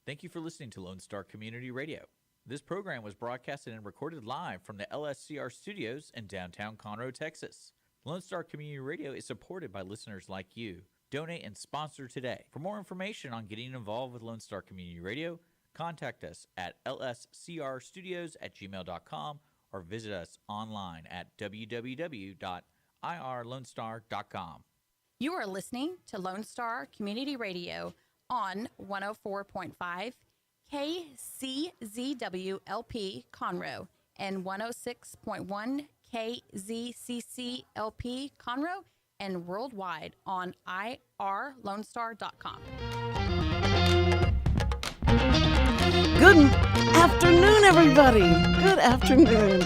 Thank you for listening to Lone Star Community Radio. This program was broadcasted and recorded live from the LSCR studios in downtown Conroe, Texas. Lone Star Community Radio is supported by listeners like you. Donate and sponsor today. For more information on getting involved with Lone Star Community Radio, contact us at lscrstudios@gmail.com or visit us online at www.irlonestar.com. You are listening to Lone Star Community Radio on 104.5 KCZWLP Conroe and 106.1 KZCCLP Conroe and worldwide on irlonestar.com. Good afternoon, everybody. Good afternoon.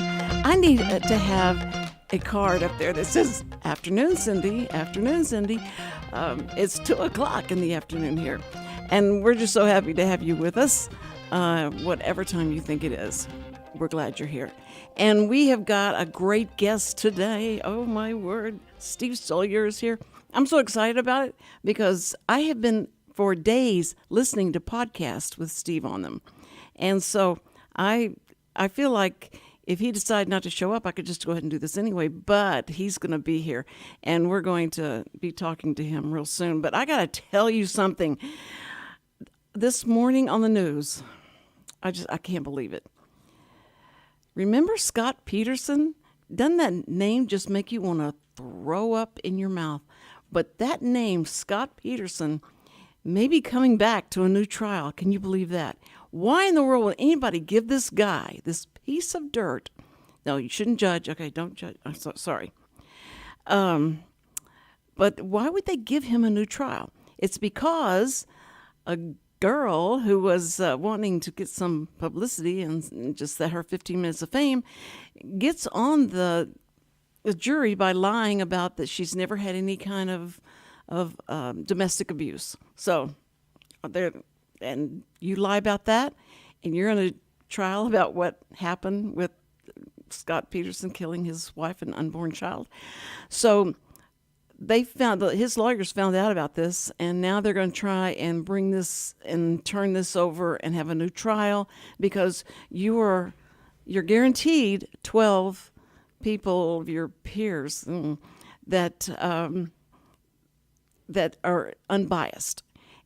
I need to have a card up there that says, Afternoon, Cindy. Afternoon, Cindy. It's 2 o'clock in the afternoon here. And we're just so happy to have you with us, whatever time you think it is. We're glad you're here. And we have got a great guest today. Oh, my word. Steve Stoliar is here. I'm so excited about it because I have been for days listening to podcasts with Steve on them. And so I feel like if he decided not to show up, I could just go ahead and do this anyway, but he's going to be here, and we're going to be talking to him real soon. But I got to tell you something. This morning on the news, I can't believe it. Remember Scott Peterson? Doesn't that name just make you want to throw up in your mouth? But that name, Scott Peterson, may be coming back to a new trial. Can you believe that? Why in the world would anybody give this guy, this piece of dirt? No, you shouldn't judge. Okay, don't judge. I'm sorry. But why would they give him a new trial? It's because a girl who was wanting to get some publicity and just that her 15 minutes of fame gets on the jury by lying about that she's never had any kind of domestic abuse. So there. And you lie about that, and you're in a trial about what happened with Scott Peterson killing his wife and unborn child. So they his lawyers found out about this, and now they're going to try and bring this and turn this over and have a new trial because you're guaranteed 12 people of your peers that are unbiased.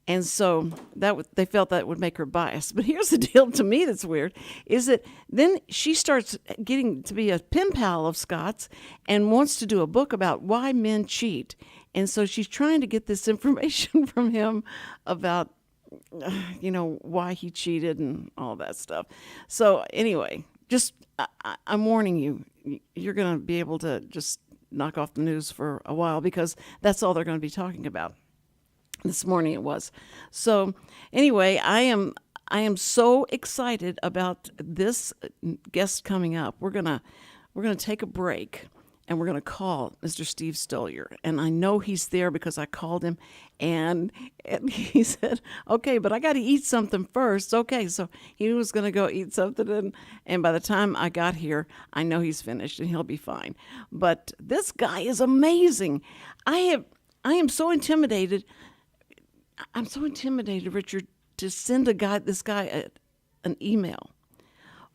And so they felt that would make her biased. But here's the deal to me that's weird, is that then she starts getting to be a pen pal of Scott's and wants to do a book about why men cheat. And so she's trying to get this information from him about, why he cheated and all that stuff. So anyway, I'm warning you, you're going to be able to just knock off the news for a while because that's all they're going to be talking about. This morning it was. So anyway, I am so excited about this guest coming up. We're gonna take a break and we're gonna call Mr. Steve Stoliar. And I know he's there because I called him and he said, okay, but I got to eat something first. Okay, so he was gonna go eat something and by the time I got here, I know he's finished and he'll be fine. But this guy is amazing. I am so intimidated. I'm so intimidated, Richard, to send this guy an email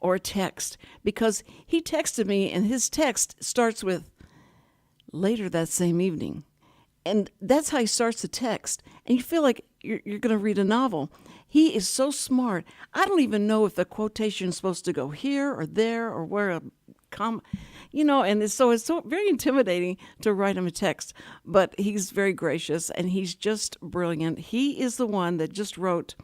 or a text because he texted me and his text starts with later that same evening. And that's how he starts the text. And you feel like you're going to read a novel. He is so smart. I don't even know if the quotation is supposed to go here or there or where a comma. And it's so very intimidating to write him a text, but he's very gracious and he's just brilliant. He is the one that just wrote,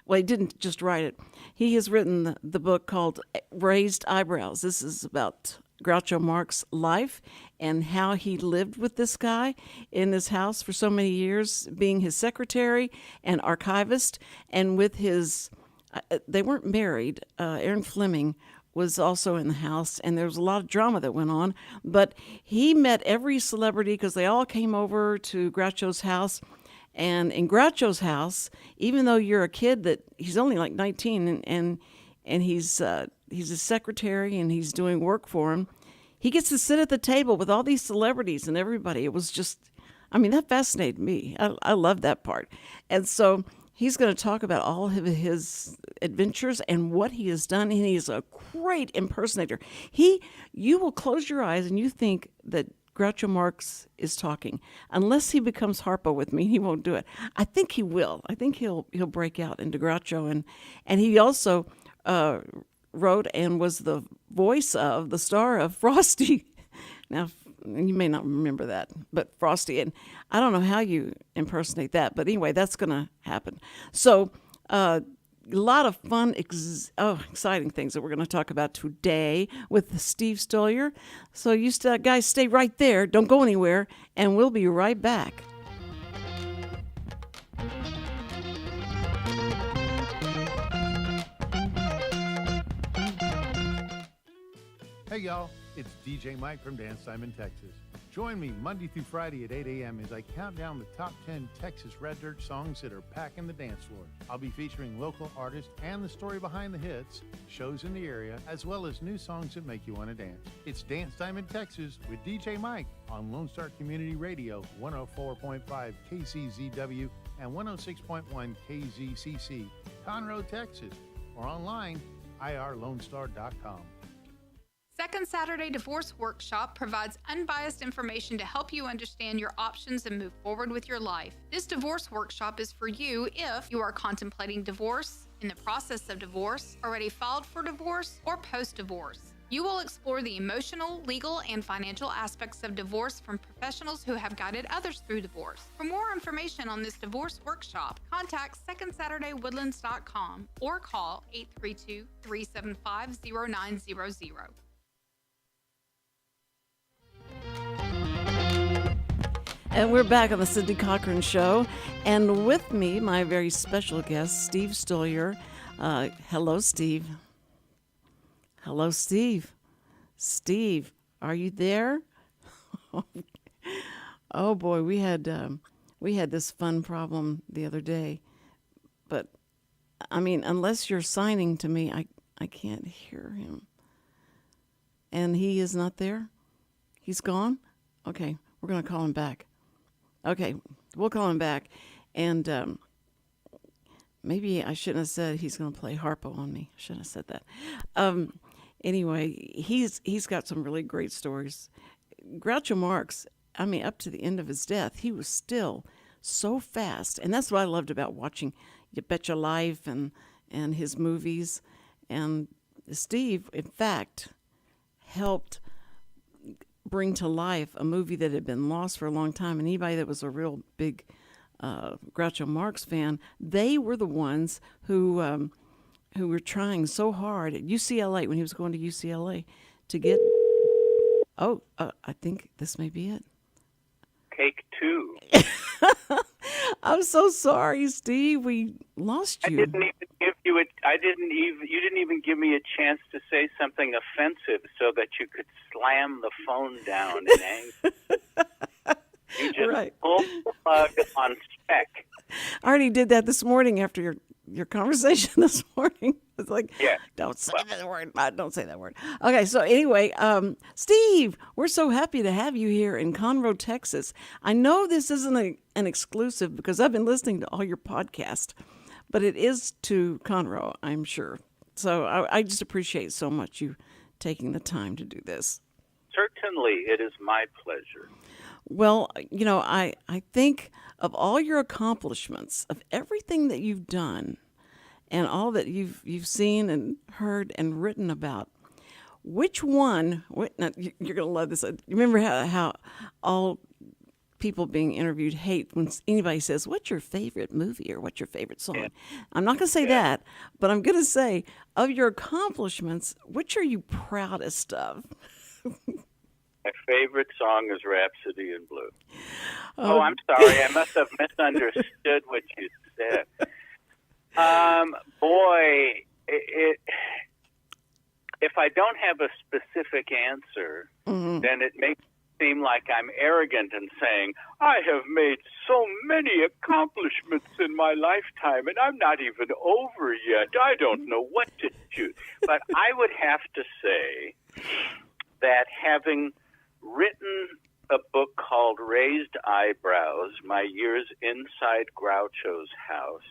well, he didn't just write it. He has written the book called Raised Eyebrows. This is about Groucho Marx' life and how he lived with this guy in his house for so many years, being his secretary and archivist, and with his, they weren't married, Aaron Fleming was also in the house, and there was a lot of drama that went on. But he met every celebrity because they all came over to Groucho's house. And in Groucho's house, even though you're a kid that he's only like 19 and he's a secretary and he's doing work for him, he gets to sit at the table with all these celebrities and everybody. It was just, that fascinated me. I love that part. And so He's going to talk about all of his adventures and what he has done, and he's a great impersonator. You will close your eyes and you think that Groucho Marx is talking. Unless he becomes Harpo with me, he won't do it. I think he will. I think he'll break out into Groucho, and he also wrote and was the voice of the star of Frosty. Now, you may not remember that, but Frosty, and I don't know how you impersonate that, but anyway, that's going to happen. So, a lot of fun, exciting things that we're going to talk about today with Steve Stoliar. So you guys stay right there. Don't go anywhere, and we'll be right back. Hey, y'all. It's DJ Mike from Dance Time in Texas. Join me Monday through Friday at 8 a.m. as I count down the top 10 Texas Red Dirt songs that are packing the dance floor. I'll be featuring local artists and the story behind the hits, shows in the area, as well as new songs that make you want to dance. It's Dance Time in Texas with DJ Mike on Lone Star Community Radio, 104.5 KCZW and 106.1 KZCC, Conroe, Texas, or online, irlonestar.com. Second Saturday Divorce Workshop provides unbiased information to help you understand your options and move forward with your life. This divorce workshop is for you if you are contemplating divorce, in the process of divorce, already filed for divorce, or post-divorce. You will explore the emotional, legal, and financial aspects of divorce from professionals who have guided others through divorce. For more information on this divorce workshop, contact secondsaturdaywoodlands.com or call 832-375-0900. And we're back on the Cindy Cochran Show. And with me, my very special guest, Steve Stoliar. Hello, Steve. Hello, Steve. Steve, are you there? Oh, boy, we had this fun problem the other day. But, I mean, unless you're signing to me, I can't hear him. And he is not there? He's gone? Okay, we're going to call him back. Okay, we'll call him back. And maybe I shouldn't have said he's going to play Harpo on me. I shouldn't have said that. Anyway, he's got some really great stories. Groucho Marx, I mean, up to the end of his death, he was still so fast. And that's what I loved about watching You Bet Your Life and his movies. And Steve, in fact, helped bring to life a movie that had been lost for a long time. And anybody that was a real big Groucho Marx fan, they were the ones who were trying so hard at UCLA, when he was going to UCLA, to get... I think this may be it. Take two. I'm so sorry, Steve. We lost you. I didn't even give you it. You didn't even give me a chance to say something offensive so that you could slam the phone down in anger. You just pulled the plug on spec. I already did that this morning after your conversation this morning. It's like, don't say that word. Don't say that word. Okay, so anyway, Steve, we're so happy to have you here in Conroe, Texas. I know this isn't an exclusive because I've been listening to all your podcasts, but it is to Conroe, I'm sure. So I just appreciate so much you taking the time to do this. Certainly, it is my pleasure. Well, you know, I think of all your accomplishments, of everything that you've done, and all that you've seen and heard and written about, which one? Now, you're going to love this. You remember how all people being interviewed hate when anybody says, "What's your favorite movie?" or "What's your favorite song?" Yeah. I'm not going to say that, but I'm going to say, of your accomplishments, which are you proudest of? My favorite song is Rhapsody in Blue. Oh, I'm sorry. I must have misunderstood what you said. Boy, if I don't have a specific answer, then it makes it seem like I'm arrogant and saying, I have made so many accomplishments in my lifetime, and I'm not even over yet. I don't know what to choose. But I would have to say that having written a book called Raised Eyebrows, My Years Inside Groucho's House,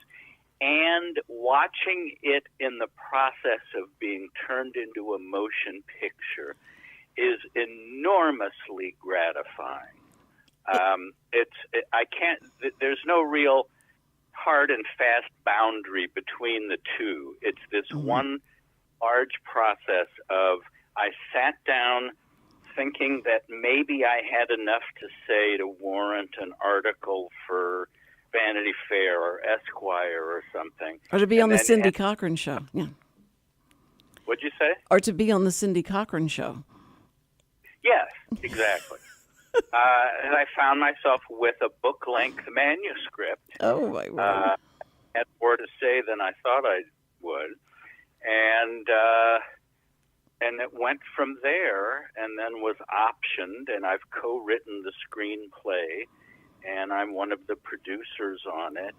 and watching it in the process of being turned into a motion picture is enormously gratifying. There's no real hard and fast boundary between the two. It's this one large process of I sat down thinking that maybe I had enough to say to warrant an article for Vanity Fair or Esquire or something. Or to be on the Cindy Cochran show. Yeah. What'd you say? Or to be on the Cindy Cochran show. Yes, exactly. And I found myself with a book-length manuscript. Oh, my word. Had more to say than I thought I would. And it went from there and then was optioned, and I've co-written the screenplay, and I'm one of the producers on it.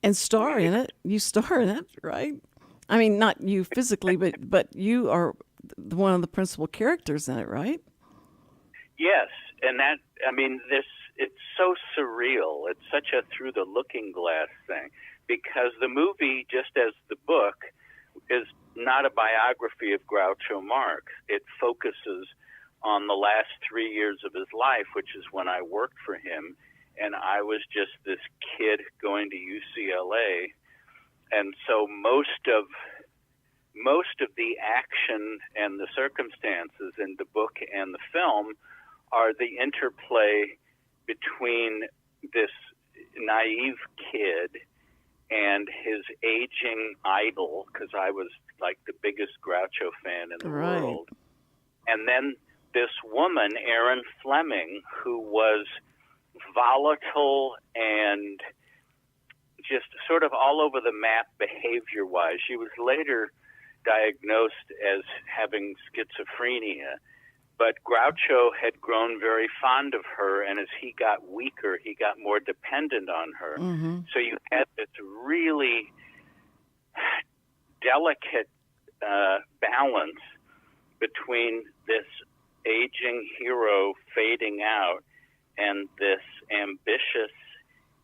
And star in it. You star in it, right? I mean, not you physically, but you are one of the principal characters in it, right? Yes, and it's so surreal. It's such a through the looking glass thing, because the movie, just as the book, is not a biography of Groucho Marx. It focuses on the last 3 years of his life, which is when I worked for him, and I was just this kid going to UCLA, and so most of the action and the circumstances in the book and the film are the interplay between this naive kid and his aging idol, because I was like the biggest Groucho fan in the world. And then this woman, Erin Fleming, who was volatile and just sort of all over the map behavior-wise. She was later diagnosed as having schizophrenia, but Groucho had grown very fond of her, and as he got weaker, he got more dependent on her. Mm-hmm. So you had this really delicate balance between this aging hero fading out and this ambitious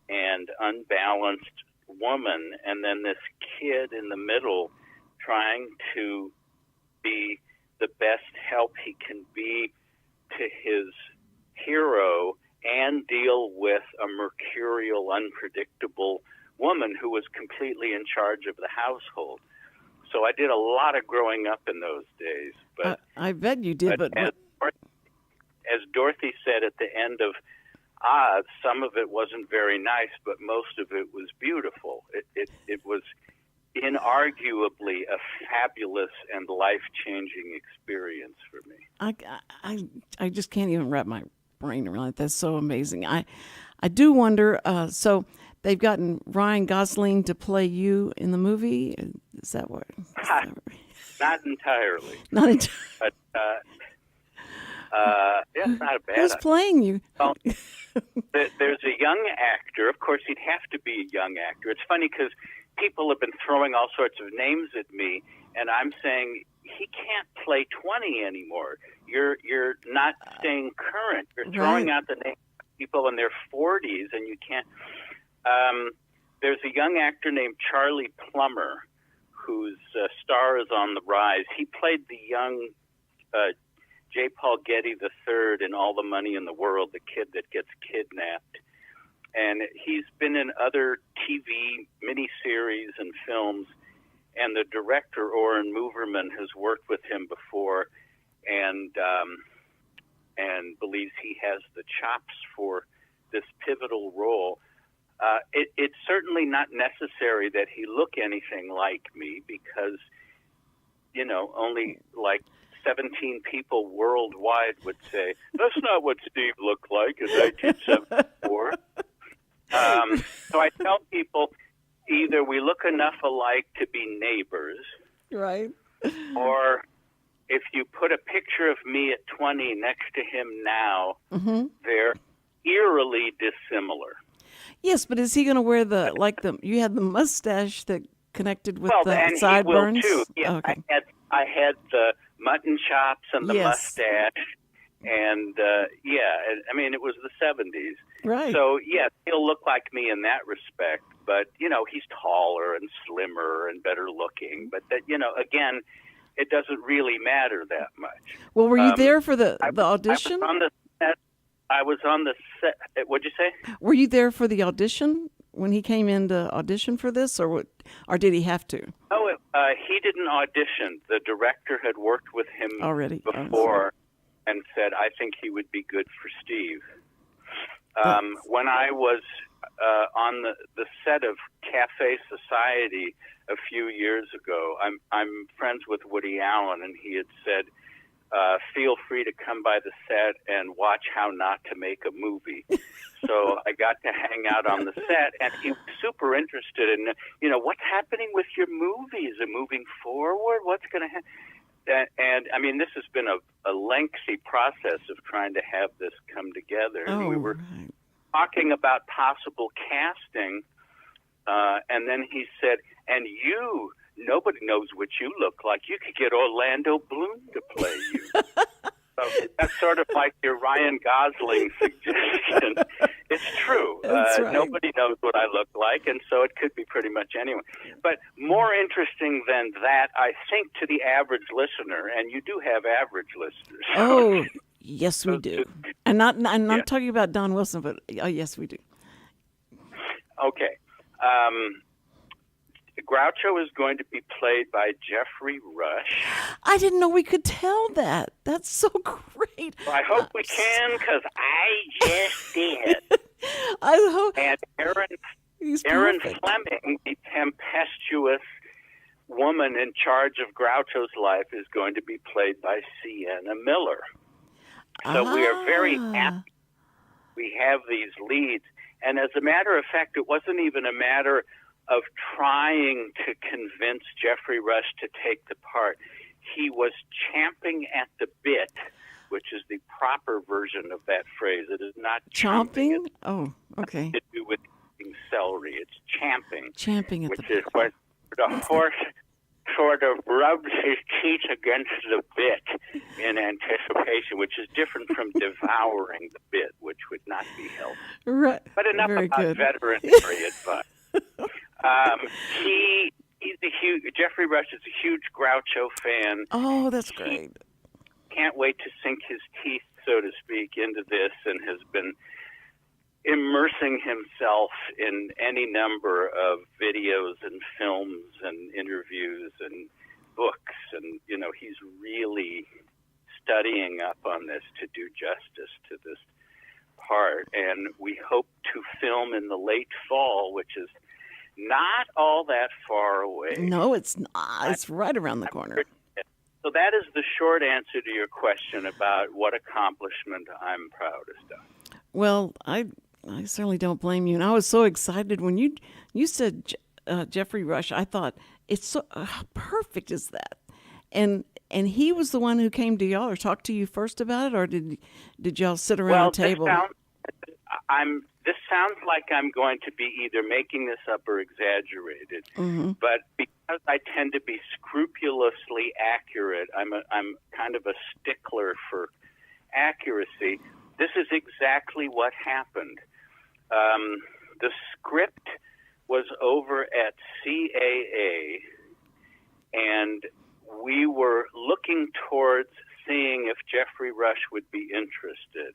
and unbalanced woman, and then this kid in the middle trying to be the best help he can be to his hero and deal with a mercurial, unpredictable woman who was completely in charge of the household. So I did a lot of growing up in those days. But I bet you did. But as Dorothy said at the end of Oz, some of it wasn't very nice, but most of it was beautiful. It was inarguably a fabulous and life-changing experience for me. I just can't even wrap my brain around it. That's so amazing. I do wonder, so they've gotten Ryan Gosling to play you in the movie? Is that what? Not entirely. Not entirely. But, yeah, it's not a bad Who's playing you? Well, there's a young actor. Of course, he'd have to be a young actor. It's funny because people have been throwing all sorts of names at me, and I'm saying he can't play 20 anymore. You're not staying current. You're throwing out the names of people in their 40s, and you can't. There's a young actor named Charlie Plummer, whose star is on the rise. He played the young J. Paul Getty III in All the Money in the World, the kid that gets kidnapped. And he's been in other TV miniseries and films, and the director, Oren Moverman, has worked with him before and believes he has the chops for this pivotal role. It's certainly not necessary that he look anything like me because, only like 17 people worldwide would say, that's not what Steve looked like in 1974. So I tell people either we look enough alike to be neighbors, right? Or if you put a picture of me at 20 next to him now, they're eerily dissimilar. Yes, but is he going to wear you had the mustache that connected with the sideburns? He will too. Yeah, okay. I had the mutton chops and the mustache, And I mean, it was the 70s. Right. So, yeah, he'll look like me in that respect. But, he's taller and slimmer and better looking. But, that again, it doesn't really matter that much. Well, were you there for the audition? I was on the set. What'd you say? Were you there for the audition when he came in to audition for this, or did he have to? Oh, he didn't audition. The director had worked with him already before and said, I think he would be good for Steve. When I was on the set of Cafe Society a few years ago, I'm friends with Woody Allen, and he had said, feel free to come by the set and watch how not to make a movie. So I got to hang out on the set, and he was super interested in, what's happening with your movie? Is it moving forward? What's going to happen? And I mean, this has been a lengthy process of trying to have this come together. Oh, we were talking about possible casting, and then he said, and nobody knows what you look like. You could get Orlando Bloom to play you. So that's sort of like your Ryan Gosling suggestion. It's true. That's right. Nobody knows what I look like, and so it could be pretty much anyone. But more interesting than that, I think, to the average listener, and you do have average listeners. Oh, yes, we do. And I'm not talking about Don Wilson, but yes, we do. Okay. Groucho is going to be played by Jeffrey Rush. I didn't know we could tell that. That's so great. Well, I hope we can, because I just did. I hope. And Aaron Fleming, the tempestuous woman in charge of Groucho's life, is going to be played by Sienna Miller. So we are very happy we have these leads. And as a matter of fact, it wasn't even a matter of trying to convince Jeffrey Rush to take the part. He was champing at the bit, which is the proper version of that phrase. It is not chomping. It's oh, okay. to do with eating celery. It's champing. Champing at which the bit. is when the horse sort of rubs his teeth against the bit in anticipation, which is different from devouring the bit, which would not be healthy. Right. But enough Very about good. veterinary advice. He's a huge. Jeffrey Rush is a huge Groucho fan. Oh, that's great. Can't wait to sink his teeth, so to speak, into this, and has been immersing himself in any number of videos and films and interviews and books, and he's really studying up on this to do justice to this part. And we hope to film in the late fall, which is not all that far away. No, it's not. It's right around the corner. So that is the short answer to your question about what accomplishment I'm proudest of. Well, I certainly don't blame you. And I was so excited when you said Jeffrey Rush. I thought, it's so perfect is that. And he was the one who came to y'all or talked to you first about it, or did y'all sit around the table? This sounds like I'm going to be either making this up or exaggerated, but because I tend to be scrupulously accurate, I'm kind of a stickler for accuracy. This is exactly what happened. The script was over at CAA, and we were looking towards seeing if Jeffrey Rush would be interested.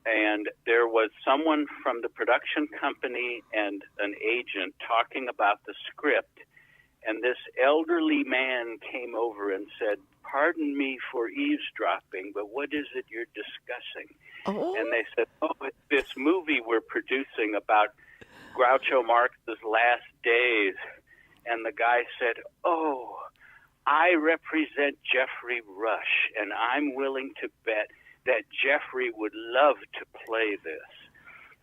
And there was someone from the production company and an agent talking about the script, and this elderly man came over and said, "Pardon me for eavesdropping, but what is it you're discussing?" Oh. And they said, it's this movie we're producing about Groucho Marx's last days. And the guy said, I represent Jeffrey Rush, and I'm willing to bet that Jeffrey would love to play this.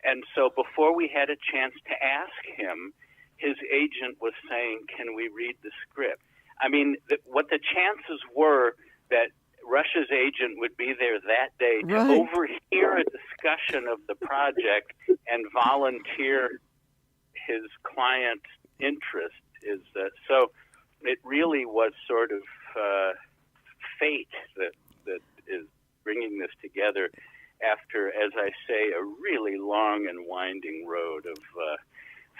And so before we had a chance to ask him, his agent was saying, can we read the script? I mean, what the chances were that Rush's agent would be there that day to overhear a discussion of the project and volunteer his client's interest is so it really was sort of fate that is bringing this together after, as I say, a really long and winding road of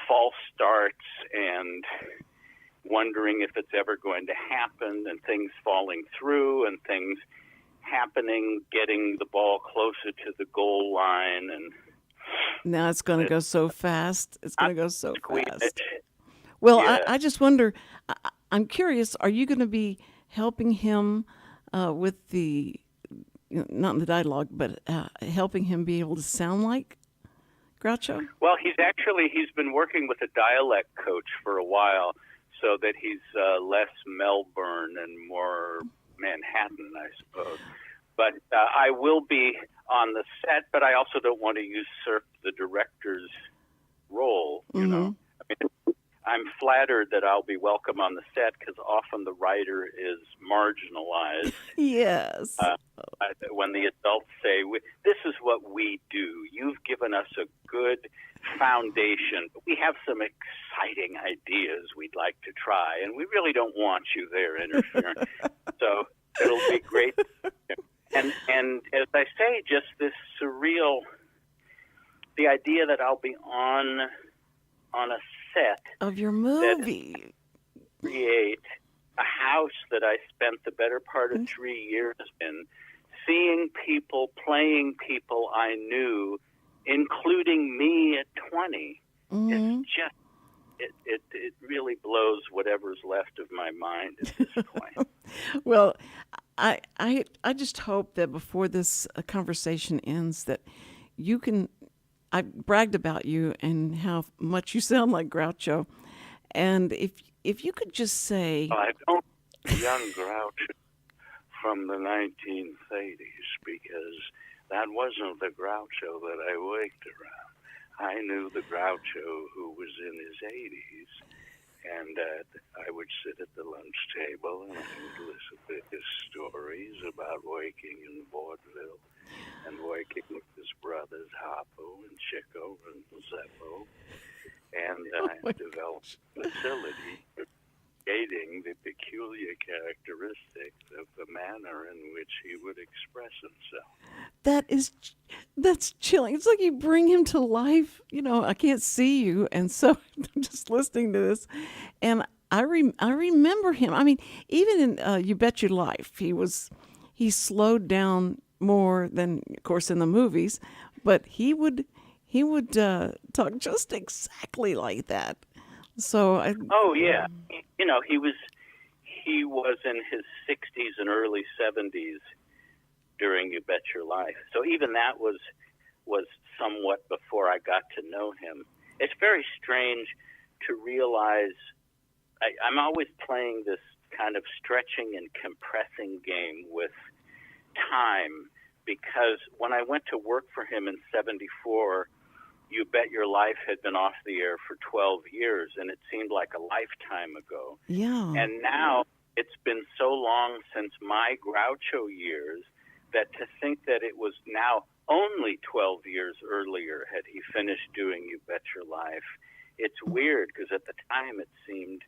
false starts and wondering if it's ever going to happen, and things falling through and things happening, getting the ball closer to the goal line. And now it's going to go so fast. It's going to go so squeeze fast. it. Well, Yeah. I just wonder, I'm curious, are you going to be helping him with the, not in the dialogue, but helping him be able to sound like Groucho? Well, he's been working with a dialect coach for a while, so that he's less Melbourne and more Manhattan, I suppose. But I will be on the set, but I also don't want to usurp the director's role, you know. I mean, I'm flattered that I'll be welcome on the set, because often the writer is marginalized. Yes. When the adults say, this is what we do. You've given us a good foundation, but we have some exciting ideas we'd like to try, and we really don't want you there interfering. So it'll be great. And as I say, just this surreal, the idea that I'll be on a set Of your movie. create a house that I spent the better part of 3 years in, seeing people, playing people I knew, including me at 20. It's just, it really blows whatever's left of my mind at this point. Well, I just hope that before this conversation ends that you can, I bragged about you and how much you sound like Groucho. And if you could just say... I don't young Groucho from the 1930s, because that wasn't the Groucho that I worked around. I knew the Groucho who was in his 80s, and I would sit at the lunch table and I would listen to his stories about working in vaudeville and working with his brothers Harpo and Chico and Zeppo, and I developed a facility for creating the peculiar characteristics of the manner in which he would express himself. That's chilling. It's like you bring him to life. You know, I can't see you, and so I'm just listening to this, and I remember him. I mean, even in You Bet Your Life, he slowed down more than, of course, in the movies, but he would talk just exactly like that. So Oh yeah, you know, he was in his 60s and early 70s during You Bet Your Life. So even that was somewhat before I got to know him. It's very strange to realize I'm always playing this kind of stretching and compressing game with time, because when I went to work for him in 74, You Bet Your Life had been off the air for 12 years, and it seemed like a lifetime ago. yeah. And now it's been so long since my Groucho years that to think that it was now only 12 years earlier had he finished doing You Bet Your Life, it's weird, because at the time it seemed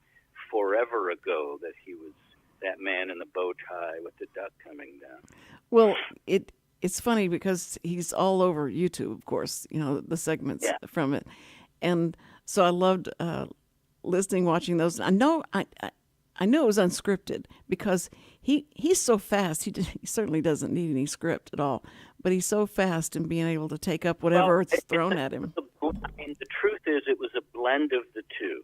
forever ago that he was that man in the bow tie with the duck coming down. Well, it's funny because he's all over YouTube, of course, you know, the segments from it. And so I loved listening, watching those. I know it was unscripted because he's so fast. He certainly doesn't need any script at all, but he's so fast in being able to take up whatever it's thrown at him. I mean, the truth is it was a blend of the two.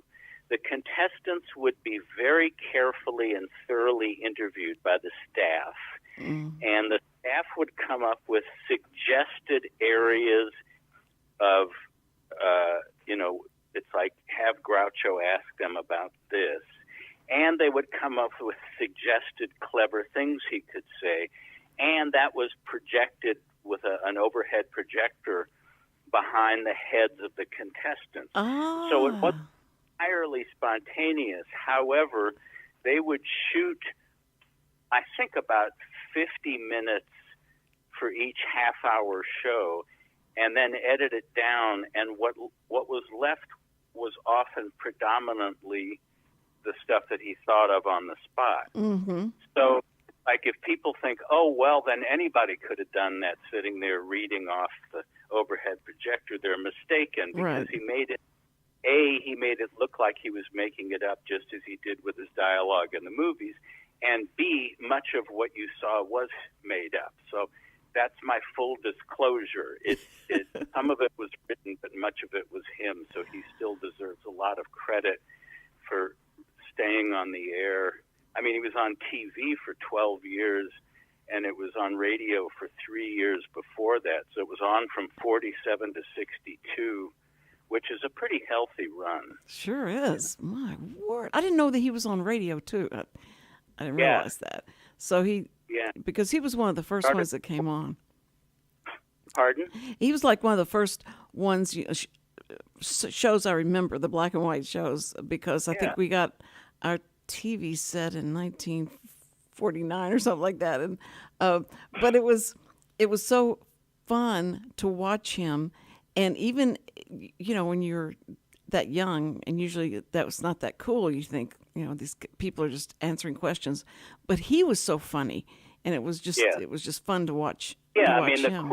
The contestants would be very carefully and thoroughly interviewed by the staff, and the staff would come up with suggested areas of, it's like have Groucho ask them about this. And they would come up with suggested clever things he could say. And that was projected with an overhead projector behind the heads of the contestants. Ah. So it wasn't entirely spontaneous. However, they would shoot, I think, about 50 minutes for each half-hour show, and then edit it down. And what was left was often predominantly the stuff that he thought of on the spot. Mm-hmm. So like if people think, oh, well, then anybody could have done that sitting there reading off the overhead projector, they're mistaken because Right. he made it look like he was making it up just as he did with his dialogue in the movies. And B, much of what you saw was made up. So that's my full disclosure. Some of it was written, but much of it was him. So he still deserves a lot of credit for staying on the air. I mean, he was on TV for 12 years, and it was on radio for 3 years before that. So it was on from 47 to 62, which is a pretty healthy run. Sure is. My word. I didn't know that he was on radio, too. I didn't realize that. So because he was one of the first ones that came on. Pardon? He was like one of the first ones, shows I remember, the black and white shows, because I think we got our TV set in 1949 or something like that. And but it was so fun to watch him. And even, when you're that young, and usually that was not that cool, you think, these people are just answering questions. But he was so funny, and it was just fun to watch. Yeah, to I mean, watch the him.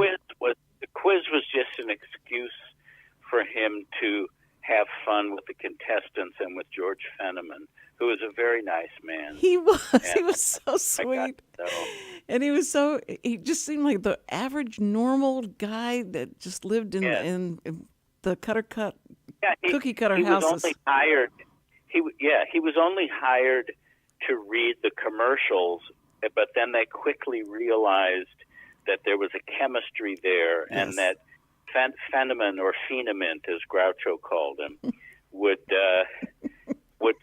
quiz was just an excuse for him to have fun with the contestants and with George Fenneman, who was a very nice man. He was. He And was so sweet. to know. And he just seemed like the average normal guy that just lived in the cookie cutter he houses. Was only hired. He was only hired to read the commercials, but then they quickly realized that there was a chemistry there, and that Fenneman, or Phenomint, as Groucho called him, would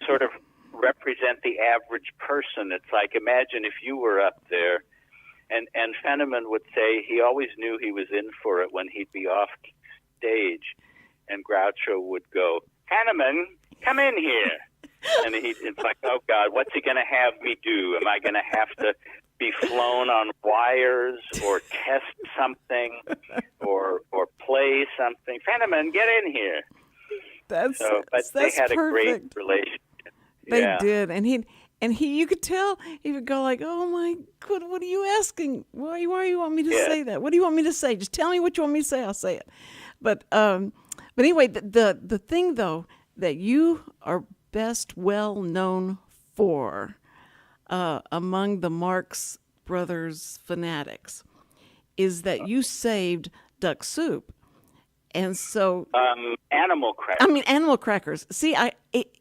sort of represent the average person. It's like, imagine if you were up there, and Fenneman would say he always knew he was in for it when he'd be off stage, and Groucho would go, Fenneman, come in here. And it's like, oh, God, what's he going to have me do? Am I going to have to be flown on wires or test something or play something? Fenneman, get in here. But they had perfect. a great relationship. They did, and he, you could tell he would go like, "Oh my God, what are you asking? Why you want me to say that? What do you want me to say? Just tell me what you want me to say. I'll say it." But anyway, the thing though that you are best well known for among the Marx Brothers fanatics is that you saved duck soup. And so, animal crackers. Animal crackers. See,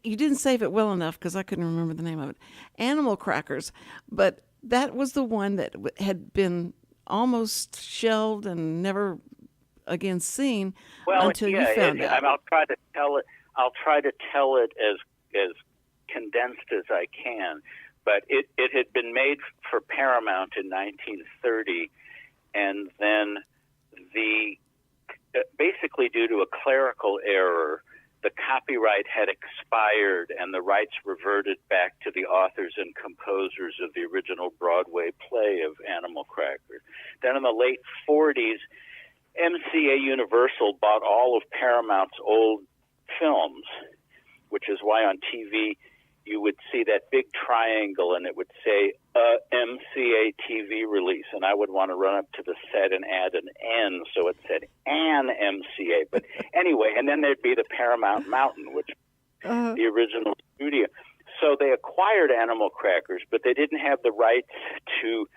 you didn't save it well enough because I couldn't remember the name of it. Animal crackers, but that was the one that had been almost shelved and never again seen until you found out. I'll try to tell it. I'll try to tell it as condensed as I can. But it had been made for Paramount in 1930, and then basically due to a clerical error, the copyright had expired and the rights reverted back to the authors and composers of the original Broadway play of Animal Crackers. Then in the late 40s, MCA Universal bought all of Paramount's old films, which is why on TV you would see that big triangle and it would say MCA TV release, and I would want to run up to the set and add an N, so it said an MCA. But anyway, and then there'd be the Paramount Mountain, which the original studio. So they acquired Animal Crackers, but they didn't have the rights to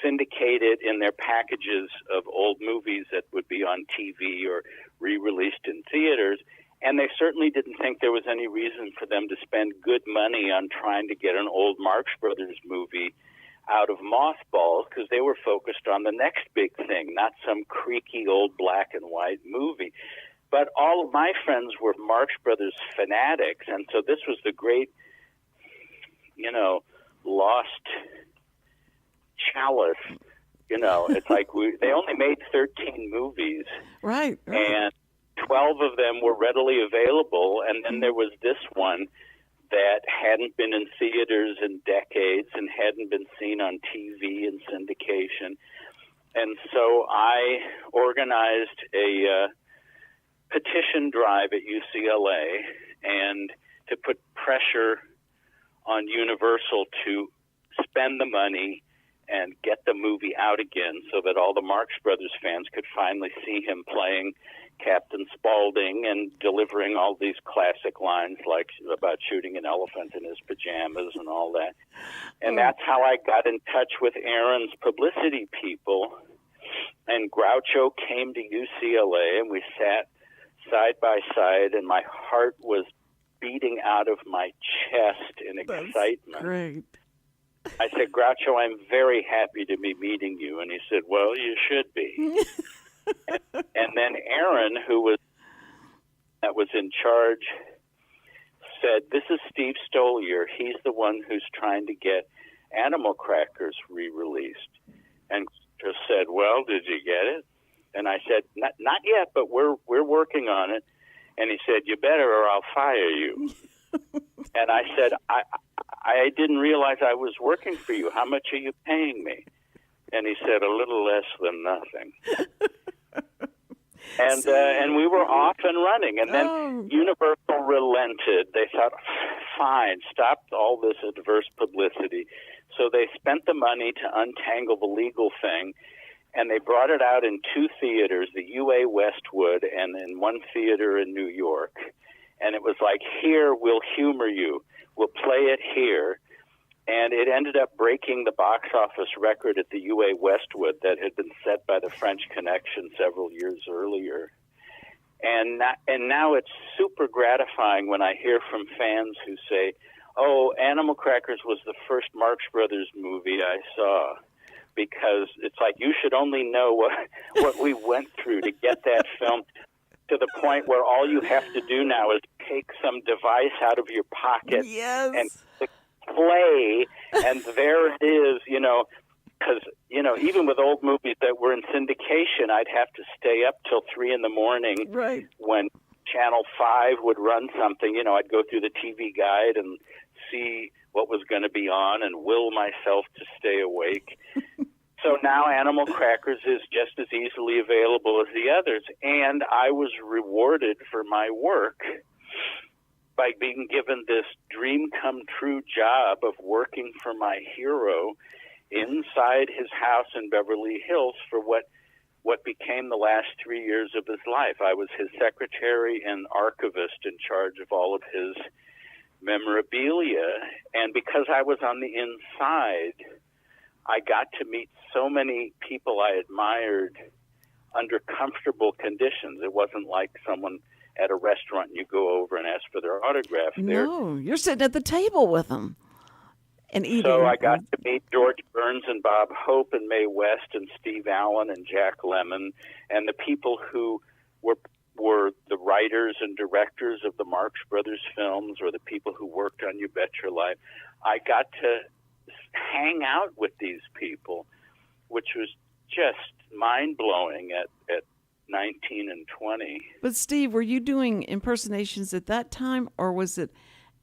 syndicate it in their packages of old movies that would be on TV or re-released in theaters. And they certainly didn't think there was any reason for them to spend good money on trying to get an old Marx Brothers movie out of mothballs, because they were focused on the next big thing, not some creaky old black and white movie. But all of my friends were Marx Brothers fanatics, and so this was the great, lost chalice. It's like they only made 13 movies. Right. And 12 of them were readily available, and then there was this one that hadn't been in theaters in decades and hadn't been seen on TV and syndication. And so I organized a petition drive at UCLA and to put pressure on Universal to spend the money, and get the movie out again so that all the Marx Brothers fans could finally see him playing Captain Spaulding and delivering all these classic lines like about shooting an elephant in his pajamas and all that. And that's how I got in touch with Aaron's publicity people. And Groucho came to UCLA, and we sat side by side, and my heart was beating out of my chest in excitement. Great. I said, Groucho, I'm very happy to be meeting you. And he said, well, you should be. And then Aaron, who was in charge, said, this is Steve Stoliar. He's the one who's trying to get Animal Crackers re-released. And just said, well, did you get it? And I said, not yet, but we're working on it. And he said, you better or I'll fire you. And I said, I didn't realize I was working for you. How much are you paying me? And he said, a little less than nothing. And we were off and running. And then Universal relented. They thought, fine, stop all this adverse publicity. So they spent the money to untangle the legal thing, and they brought it out in 2 theaters, the UA Westwood and in 1 theater in New York. And it was like, here, we'll humor you. We'll play it here. And it ended up breaking the box office record at the UA Westwood that had been set by the French Connection several years earlier. And now it's super gratifying when I hear from fans who say, oh, Animal Crackers was the first Marx Brothers movie I saw. Because it's like, you should only know what we went through to get that film to the point where all you have to do now is take some device out of your pocket and play, and there it is, because, even with old movies that were in syndication, I'd have to stay up till 3 in the morning when Channel 5 would run something. I'd go through the TV guide and see what was going to be on and will myself to stay awake. So now Animal Crackers is just as easily available as the others. And I was rewarded for my work by being given this dream come true job of working for my hero inside his house in Beverly Hills for what became the last 3 years of his life. I was his secretary and archivist in charge of all of his memorabilia. And because I was on the inside, I got to meet so many people I admired under comfortable conditions. It wasn't like someone at a restaurant and you go over and ask for their autograph. No, you're sitting at the table with them and eating. So I got to meet George Burns and Bob Hope and Mae West and Steve Allen and Jack Lemmon and the people who were the writers and directors of the Marx Brothers films or the people who worked on You Bet Your Life. I got to hang out with these people, which was just mind-blowing at 19 and 20. But Steve, were you doing impersonations at that time, or was it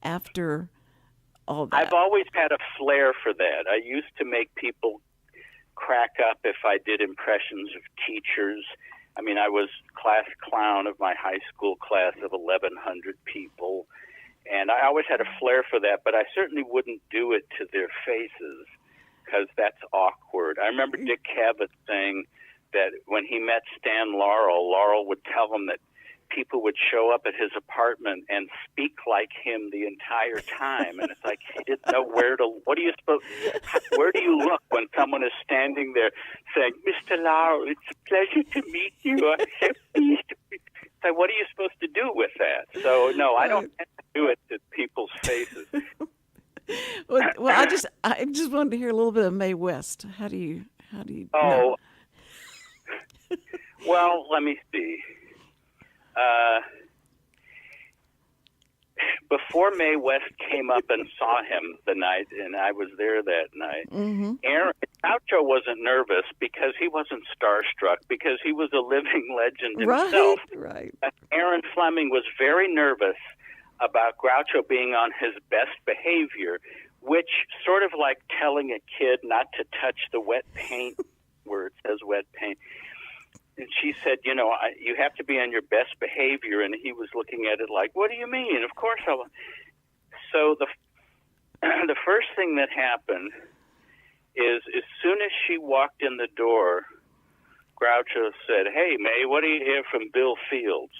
after all that? I've always had a flair for that. I used to make people crack up if I did impressions of teachers. I mean, I was class clown of my high school class of 1,100 people, and I always had a flair for that, but I certainly wouldn't do it to their faces because that's awkward. I remember Dick Cavett saying that when he met Stan Laurel, Laurel would tell him that people would show up at his apartment and speak like him the entire time. And it's like, he didn't know where do you look when someone is standing there saying, Mr. Laurel, it's a pleasure to meet you. I'm so pleased to meet you. So what are you supposed to do with that? So, no, I don't have to do it to people's faces. Well, I just wanted to hear a little bit of Mae West. How do you know? Well, let me see. Before Mae West came up and saw him the night, and I was there that night, Groucho wasn't nervous because he wasn't starstruck, because he was a living legend himself. Right. Aaron Fleming was very nervous about Groucho being on his best behavior, which sort of like telling a kid not to touch the wet paint where it says wet paint. And she said, you have to be on your best behavior. And he was looking at it like, what do you mean? Of course I'll. So the first thing that happened is as soon as she walked in the door, Groucho said, "Hey, May, what do you hear from Bill Fields?"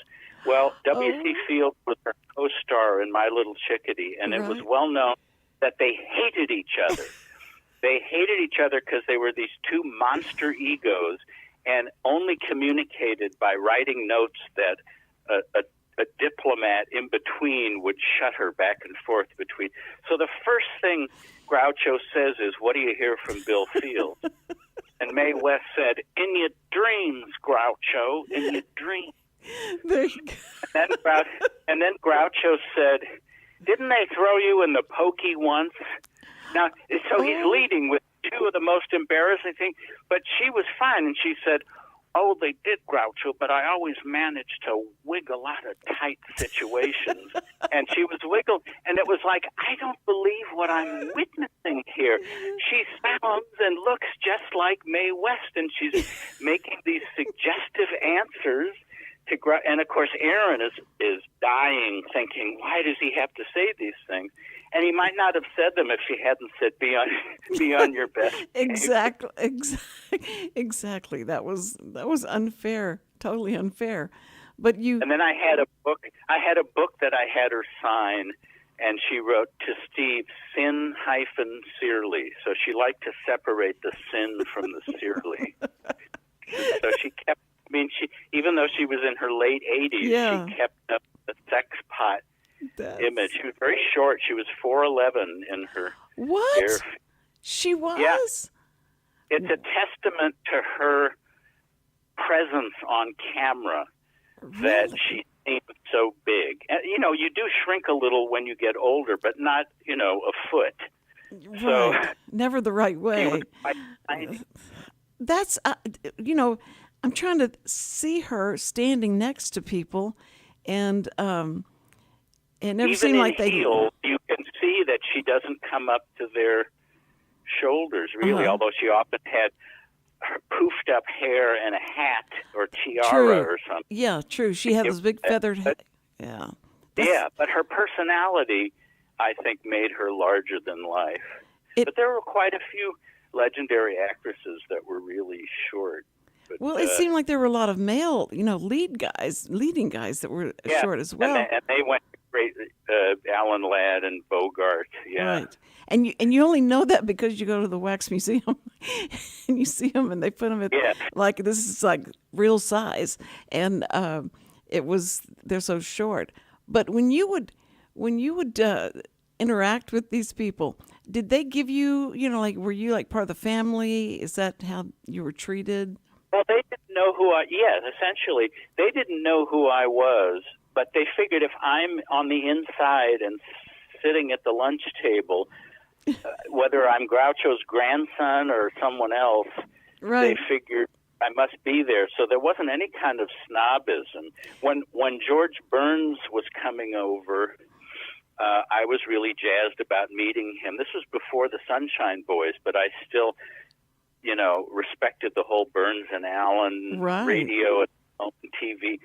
Well, W.C. Fields was her co-star in My Little Chickadee, and it was well known that they hated each other. They hated each other because they were these two monster egos and only communicated by writing notes that a diplomat in between would shut her back and forth between. So the first thing Groucho says is, "What do you hear from Bill Fields?" And Mae West said, "In your dreams, Groucho, in your dreams." There you go. And then Groucho said, "Didn't they throw you in the pokey once?" Now, so he's leading with two of the most embarrassing things, but she was fine, and she said, "Oh, they did, Groucho, but I always managed to wiggle out of tight situations." And she was wiggled, and it was like, I don't believe what I'm witnessing here. She sounds and looks just like Mae West, and she's making these suggestive answers to and of course Aaron is dying, thinking, why does he have to say these things? And he might not have said them if she hadn't said, be on your best Exactly. Exactly. That was unfair. Totally unfair. But you. And then I had a book that I had her sign, and she wrote to Steve, sin-Searly. So she liked to separate the sin from the Searly. So she kept. I mean, even though she was in her late 80s, she kept up the sex pot image. She was very short. She was 4'11" in her What? She was? Yeah. It's a testament to her presence on camera that she seems so big. And, you do shrink a little when you get older, but not, a foot. Right. So, never the right way. That's, I'm trying to see her standing next to people, and it never seemed like they. Heels, you can see that she doesn't come up to their shoulders, really. Although she often had her poofed up hair and a hat or tiara or something. Yeah, true. She had this big feathered hat. Yeah. But her personality, I think, made her larger than life. But there were quite a few legendary actresses that were really short. But, well, it seemed like there were a lot of male, leading guys that were short as well. And they went great, Alan Ladd and Bogart. Yeah. Right. And you only know that because you go to the Wax Museum and you see them and they put them at like this is like real size, and they're so short. But when you would interact with these people, did they give you were you like part of the family? Is that how you were treated? Well, they didn't know essentially they didn't know who I was, but they figured if I'm on the inside and sitting at the lunch table, whether I'm Groucho's grandson or someone else, they figured I must be there. So there wasn't any kind of snobism. When George Burns was coming over, I was really jazzed about meeting him. This was before the Sunshine Boys, but I still, respected the whole Burns and Allen radio and TV.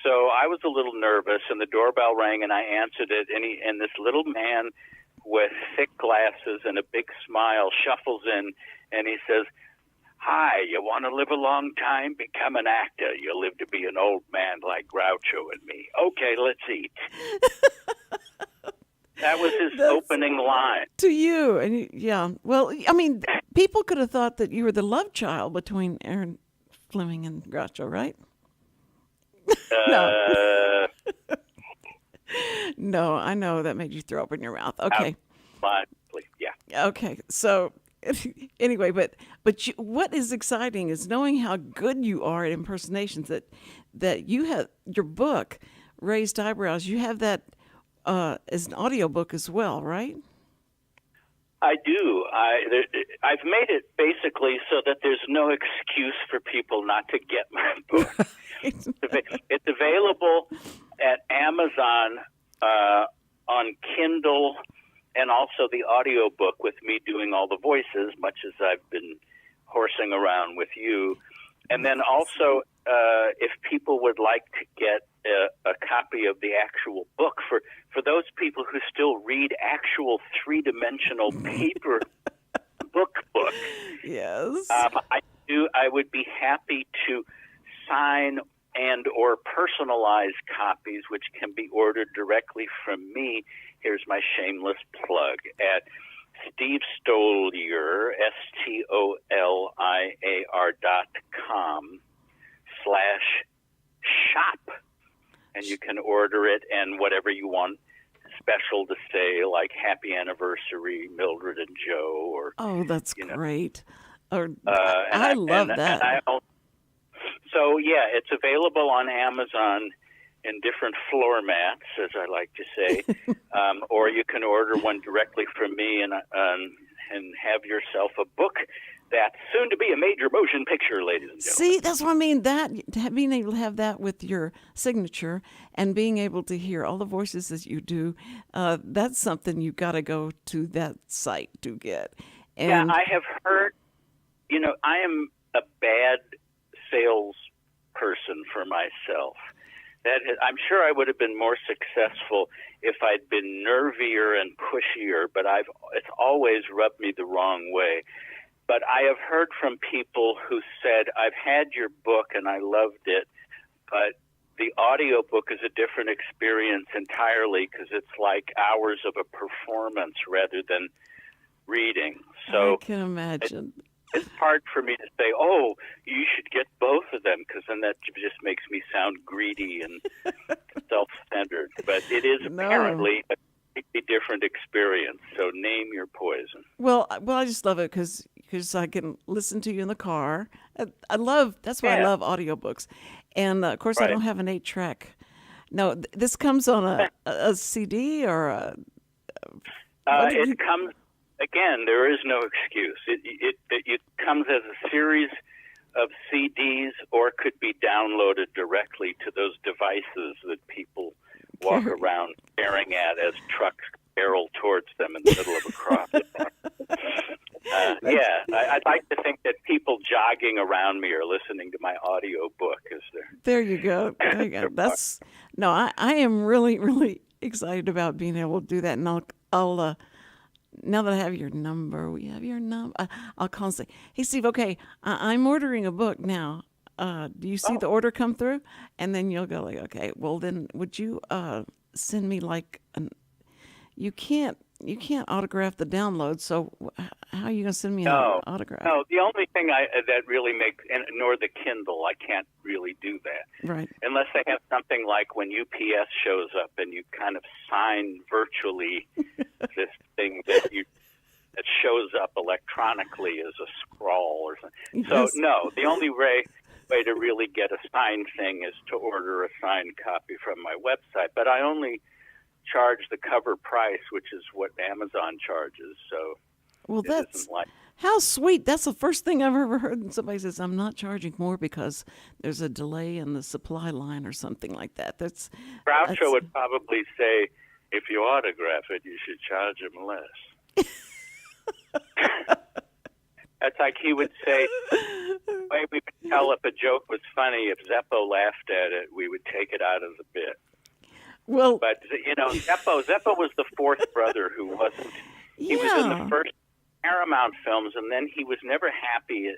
So I was a little nervous, and the doorbell rang, and I answered it, and this little man with thick glasses and a big smile shuffles in, and he says, "Hi, you want to live a long time? Become an actor. You'll live to be an old man like Groucho and me. Okay, let's eat." That was his opening line. To you. And well, I mean, people could have thought that you were the love child between Aaron Fleming and Groucho, right? No. No, I know that made you throw up in your mouth. Okay. Yeah. Okay. So anyway, but what is exciting is knowing how good you are at impersonations, that you have your book, Raised Eyebrows, you have that as an audiobook as well, right? I do. I've made it basically so that there's no excuse for people not to get my book. It's available at Amazon on Kindle, and also the audiobook with me doing all the voices, much as I've been horsing around with you. And then also, if people would like to get a copy of the actual book, for those people who still read actual three-dimensional paper book. Yes. I would be happy to sign and or personalize copies, which can be ordered directly from me. Here's my shameless plug at Steve Stoliar, STOLIAR.com/shop. And you can order it and whatever you want special to say, like happy anniversary, Mildred and Joe, or that's great. Or I love that. So yeah, it's available on Amazon in different floor mats, as I like to say, or you can order one directly from me and have yourself a book that's soon to be a major motion picture, ladies and gentlemen. See, that's what I mean. That being able to have that with your signature and being able to hear all the voices that you do, that's something you got to go to that site to get. And yeah, I have heard. I am a bad salesperson for myself. I'm sure I would have been more successful if I'd been nervier and pushier, but it's always rubbed me the wrong way. But I have heard from people who said, I've had your book and I loved it, but the audio book is a different experience entirely because it's like hours of a performance rather than reading. So I can imagine. It's hard for me to say, oh, you should get both of them, because then that just makes me sound greedy and self-centered. But it is apparently a completely different experience. So name your poison. Well, I just love it because I can listen to you in the car. That's why I love audiobooks. And of course, I don't have an 8-track. No, this comes on a CD or a. It comes. Again, there is no excuse. It comes as a series of CDs or could be downloaded directly to those devices that people walk around staring at as trucks barrel towards them in the middle of a crosswalk. I'd like to think that people jogging around me are listening to my audio book as they're. There you go. There you go. I am really, really excited about being able to do that, and I'll now that I have your number, I'll call and say, hey, Steve, okay, I'm ordering a book now. Do you see the order come through? And then you'll go like, okay, well then would you send me like you can't autograph the download, so how are you going to send me an autograph? No, the only thing that really makes, nor the Kindle, I can't really do that. Right. Unless they have something like when UPS shows up and you kind of sign virtually this thing that shows up electronically as a scrawl or something. Yes. So, no, the only way to really get a signed thing is to order a signed copy from my website. But I only charge the cover price, which is what Amazon charges. So, well, that's how sweet. That's the first thing I've ever heard. And somebody says, I'm not charging more because there's a delay in the supply line or something like that. Groucho would probably say, if you autograph it, you should charge him less. That's like he would say, the way we would tell if a joke was funny, if Zeppo laughed at it, we would take it out of the bit. Well, but Zeppo was the fourth brother who wasn't. He was in the first Paramount films, and then he was never happy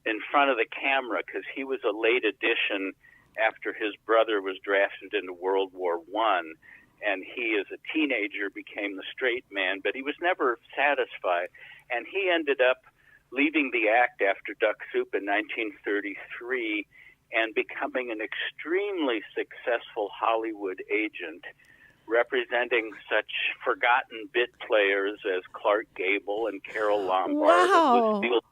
in front of the camera because he was a late addition after his brother was drafted into World War I, and he, as a teenager, became the straight man. But he was never satisfied, and he ended up leaving the act after Duck Soup in 1933. And becoming an extremely successful Hollywood agent, representing such forgotten bit players as Clark Gable and Carol Lombard, and Lucille,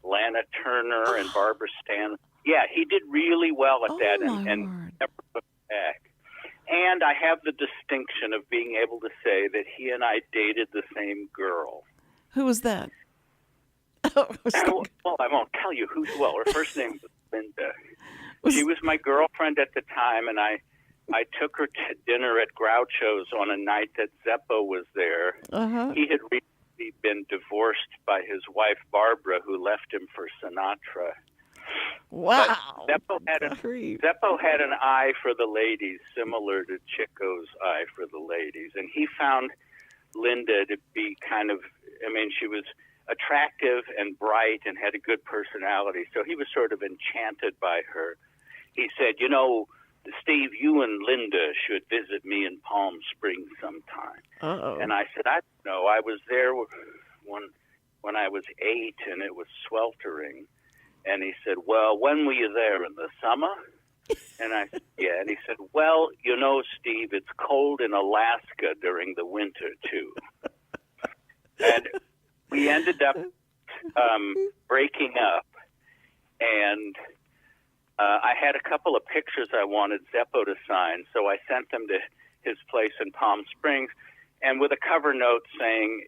Lana Turner, and Barbara Stanwyck. Yeah, he did really well at that, and never looked back. And I have the distinction of being able to say that he and I dated the same girl. Who was that? Well, I won't tell you who. Well, her first name was Linda. She was my girlfriend at the time, and I took her to dinner at Groucho's on a night that Zeppo was there. Uh-huh. He had recently been divorced by his wife, Barbara, who left him for Sinatra. Wow. But Zeppo had an eye for the ladies, similar to Chico's eye for the ladies, and he found Linda to be kind of she was attractive and bright and had a good personality. So he was sort of enchanted by her. He said, Steve, you and Linda should visit me in Palm Springs sometime. Uh-oh. And I said, I don't know. I was there when I was 8, and it was sweltering. And he said, well, when were you there, in the summer? And I said, yeah. And he said, well, Steve, it's cold in Alaska during the winter, too. And we ended up breaking up, and I had a couple of pictures I wanted Zeppo to sign, so I sent them to his place in Palm Springs, and with a cover note saying,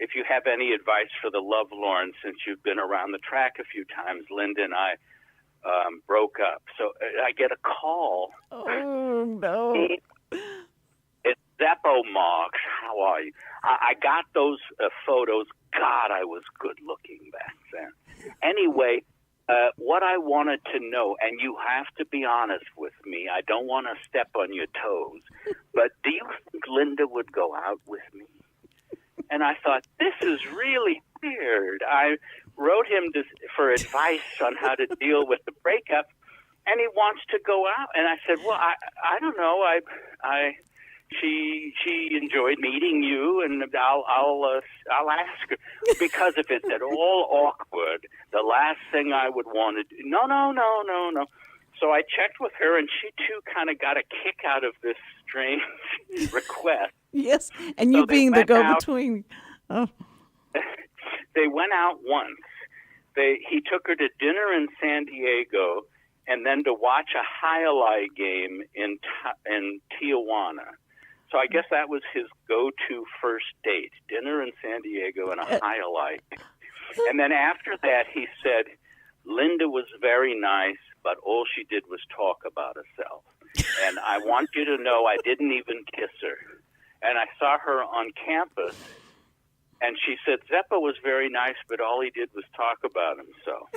if you have any advice for the lovelorn, since you've been around the track a few times, Linda and I broke up. So I get a call. Oh, no. It's Zeppo Marx. How are you? I got those photos. God, I was good looking back then. Anyway, what I wanted to know, and you have to be honest with me, I don't want to step on your toes, but do you think Linda would go out with me? And I thought, this is really weird. I wrote him for advice on how to deal with the breakup, and he wants to go out. And I said, well, I don't know. She enjoyed meeting you, and I'll ask her, because if it's at all awkward, the last thing I would want to do. No. So I checked with her, and she too kind of got a kick out of this strange request. Yes, and you being the go-between. Oh. They went out once. He took her to dinner in San Diego, and then to watch a highlight game in Tijuana. So I guess that was his go-to first date, dinner in San Diego and a highlight. And then after that, he said, Linda was very nice, but all she did was talk about herself. And I want you to know I didn't even kiss her. And I saw her on campus, and she said, Zeppo was very nice, but all he did was talk about himself.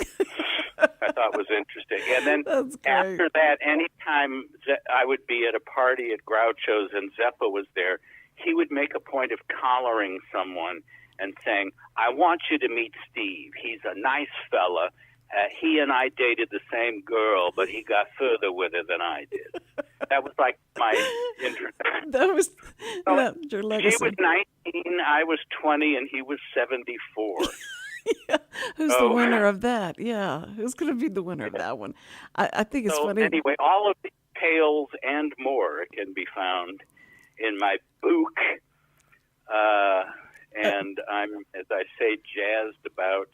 I thought was interesting. And then after that, anytime I would be at a party at Groucho's and Zeppo was there, he would make a point of collaring someone and saying, I want you to meet Steve. He's a nice fella. He and I dated the same girl, but he got further with her than I did. That was like my introduction. That was your legacy. She was 19, I was 20, and he was 74. Yeah. Who's the winner of that? Yeah. Who's going to be the winner of that one? I think it's funny. Anyway, all of these tales and more can be found in my book. And I'm, as I say, jazzed about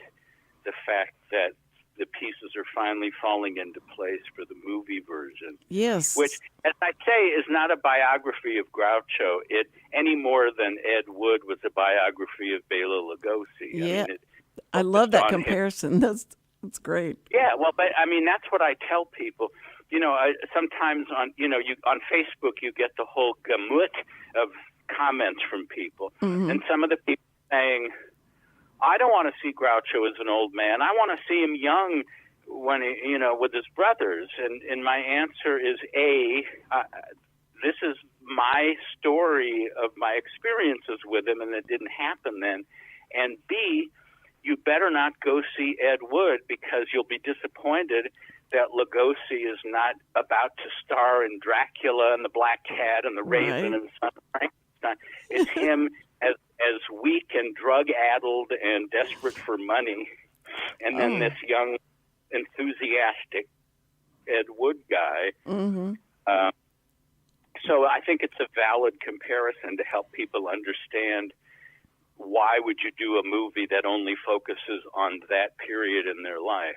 the fact that the pieces are finally falling into place for the movie version. Yes. Which, as I say, is not a biography of Groucho, any more than Ed Wood was a biography of Bela Lugosi. Yeah. I love that comparison. That's great. Yeah, well, but I mean, that's what I tell people. Sometimes on Facebook you get the whole gamut of comments from people, and some of the people saying, I don't want to see Groucho as an old man. I want to see him young when with his brothers. And my answer is this is my story of my experiences with him, and it didn't happen then. And B, you better not go see Ed Wood, because you'll be disappointed that Lugosi is not about to star in Dracula and the Black Cat and the Raven and Son of Frankenstein. It's him as weak and drug-addled and desperate for money, and then this young, enthusiastic Ed Wood guy. So I think it's a valid comparison to help people understand why would you do a movie that only focuses on that period in their life?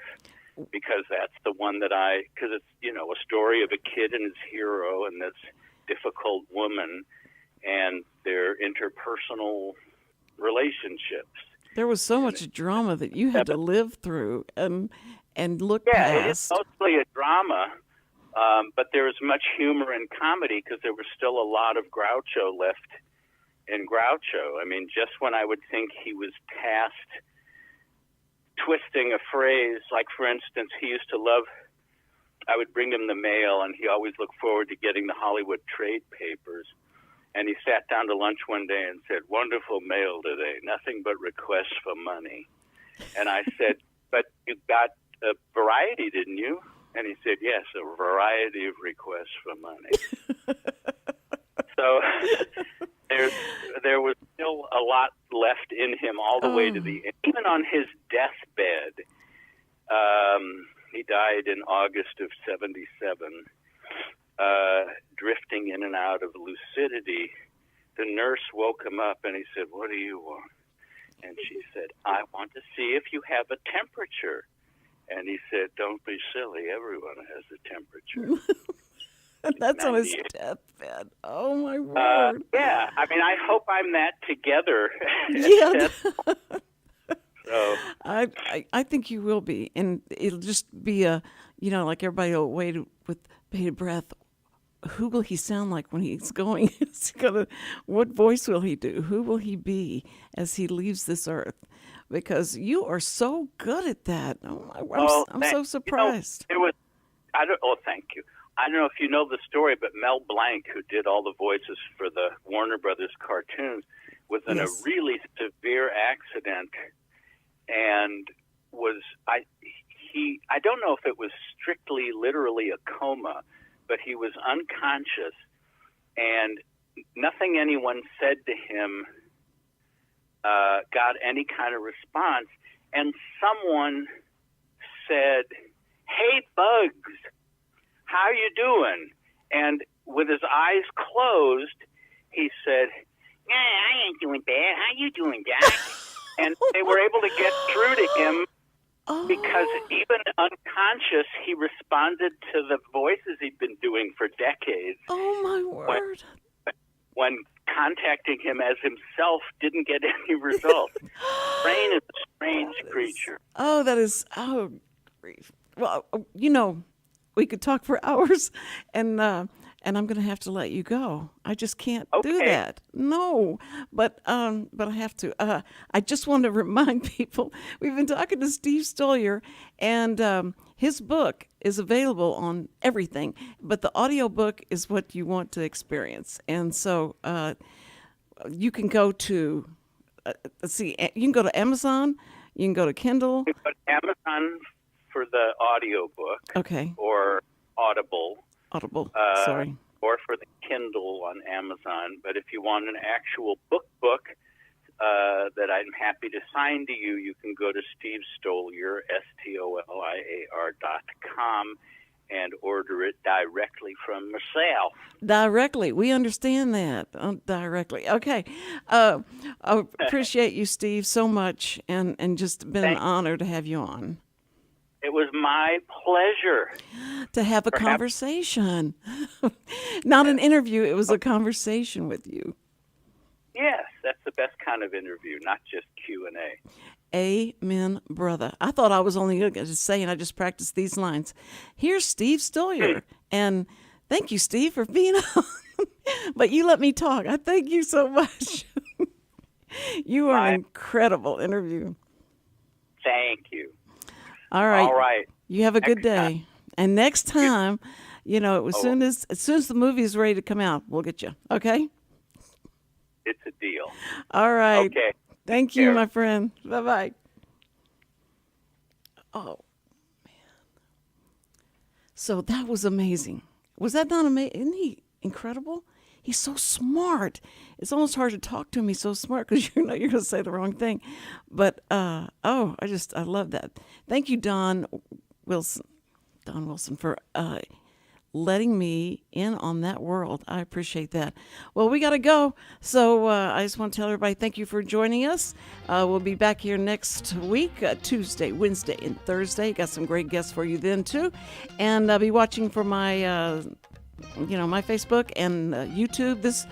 Because that's the one because it's, a story of a kid and his hero and this difficult woman and their interpersonal relationships. There was so much drama that you had to live through and look past. Yeah, it's mostly a drama, but there was much humor and comedy because there was still a lot of Groucho left in Groucho. I mean, just when I would think he was past twisting a phrase, like, for instance, he used to love, I would bring him the mail, and he always looked forward to getting the Hollywood trade papers. And he sat down to lunch one day and said, "Wonderful mail today, nothing but requests for money." And I said, "But you got a variety, didn't you?" And he said, "Yes, a variety of requests for money." So there was still a lot left in him all the way to the end. Even on his deathbed, he died in August of 1977. Drifting in and out of lucidity, the nurse woke him up and he said, "What do you want?" And she said, "I want to see if you have a temperature." And he said, "Don't be silly. Everyone has a temperature." That's on his deathbed. Oh, my word. Yeah. I mean, I hope I'm that together. Yeah. So I think you will be. And it'll just be like everybody will wait with bated breath. Who will he sound like when he's going? What voice will he do? Who will he be as he leaves this earth? Because you are so good at that. I'm so surprised. Thank you. I don't know if you know the story, but Mel Blanc, who did all the voices for the Warner Brothers cartoons, was in a really severe accident and I don't know if it was strictly literally a coma, but he was unconscious, and nothing anyone said to him got any kind of response. And someone said, "Hey, Bugs, how you doing?" And with his eyes closed, he said, "Yeah, I ain't doing bad. How you doing, Jack?" And they were able to get through to him. Because even unconscious, he responded to the voices he'd been doing for decades. Oh, my word. When contacting him as himself didn't get any results. Brain is a strange creature. Grief. Well, we could talk for hours, and I'm going to have to let you go. I just can't do that. No, but I have to. I just want to remind people we've been talking to Steve Stoliar, and his book is available on everything, but the audio book is what you want to experience. And so you can go to you can go to Amazon, you can go to Kindle. You can go to Amazon for the audio book, or Audible. Sorry. Or for the Kindle on Amazon. But if you want an actual book that I'm happy to sign to you, you can go to Steve Stoliar, STOLIAR.com, and order it directly from myself. Directly. We understand that. Directly. Okay. I appreciate you, Steve, so much, and just been an honor to have you on. It was my pleasure to have a conversation. Not an interview, it was a conversation with you. Yes, that's the best kind of interview, not just Q&A. Amen, brother. I thought I was only just saying, I just practiced these lines. Here's Steve Stoliar. And thank you, Steve, for being on. But you let me talk. I thank you so much. You are an incredible interview. Thank you. All right. All right. You have a good day. And next time, as soon as the movie is ready to come out, we'll get you. Okay? It's a deal. All right. Okay. Thank you, my friend. Bye-bye. Oh, man. So that was amazing. Was that not amazing? Isn't he incredible? He's so smart. It's almost hard to talk to him. He's so smart because you're going to say the wrong thing. But, I love that. Thank you, Don Wilson, for letting me in on that world. I appreciate that. Well, we got to go. So I just want to tell everybody thank you for joining us. We'll be back here next week, Tuesday, Wednesday, and Thursday. Got some great guests for you then, too. And I'll be watching for my... my Facebook and YouTube. This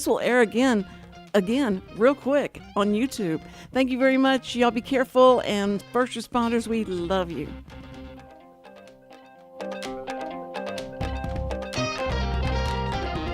will air again real quick on YouTube. Thank you very much. Y'all be careful, and first responders, we love you.